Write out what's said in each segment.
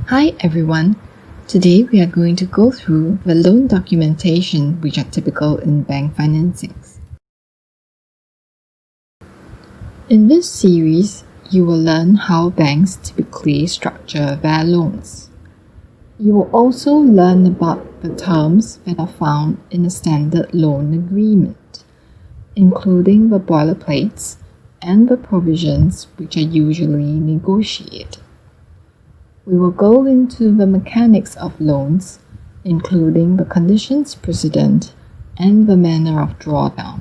Hi everyone! Today we are going to go through the loan documentation which are typical in bank financings. In this series, you will learn how banks typically structure their loans. You will also learn about the terms that are found in a standard loan agreement, including the boilerplates and the provisions which are usually negotiated. We will go into the mechanics of loans, including the conditions precedent and the manner of drawdown.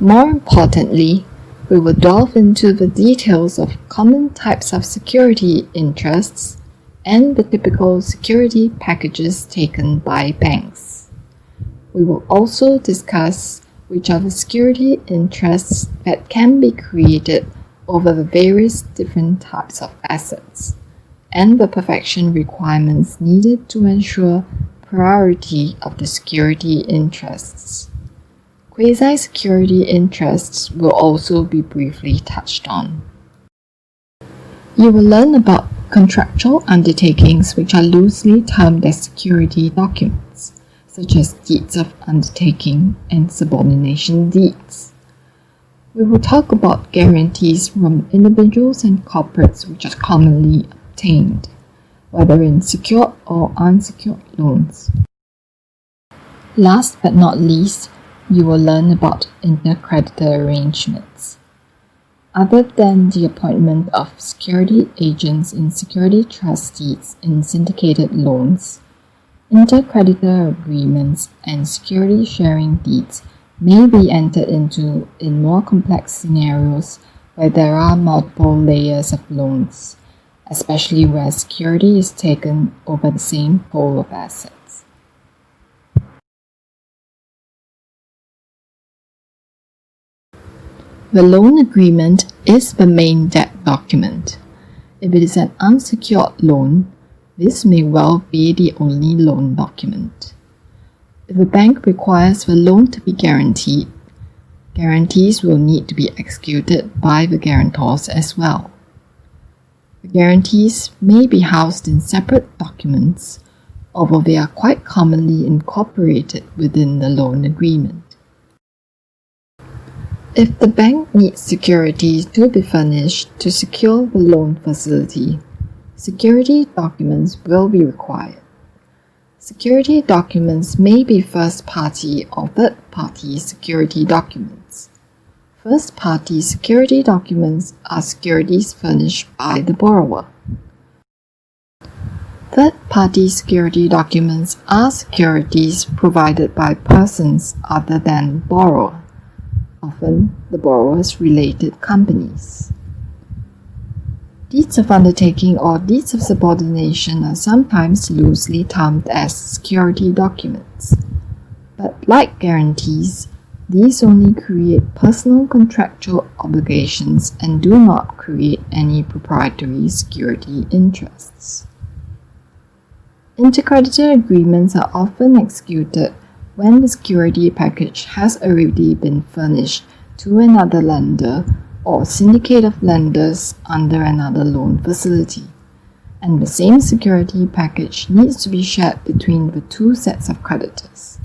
More importantly, we will delve into the details of common types of security interests and the typical security packages taken by banks. We will also discuss which are the security interests that can be created over the various different types of assets, and the perfection requirements needed to ensure priority of the security interests. Quasi-security interests will also be briefly touched on. You will learn about contractual undertakings which are loosely termed as security documents, such as deeds of undertaking and subordination deeds. We will talk about guarantees from individuals and corporates which are commonly obtained, whether in secured or unsecured loans. Last but not least, you will learn about intercreditor arrangements. Other than the appointment of security agents in security trust deeds in syndicated loans, intercreditor agreements and security sharing deeds may be entered into in more complex scenarios where there are multiple layers of loans, especially where security is taken over the same pool of assets. The loan agreement is the main debt document. If it is an unsecured loan, this may well be the only loan document. If a bank requires the loan to be guaranteed, guarantees will need to be executed by the guarantors as well. The guarantees may be housed in separate documents, although they are quite commonly incorporated within the loan agreement. If the bank needs securities to be furnished to secure the loan facility, security documents will be required. Security documents may be first-party or third-party security documents. First-party security documents are securities furnished by the borrower. Third-party security documents are securities provided by persons other than the borrower, often the borrower's related companies. Deeds of undertaking or deeds of subordination are sometimes loosely termed as security documents. But like guarantees, these only create personal contractual obligations and do not create any proprietary security interests. Intercreditor agreements are often executed when the security package has already been furnished to another lender or syndicate of lenders under another loan facility, and the same security package needs to be shared between the two sets of creditors.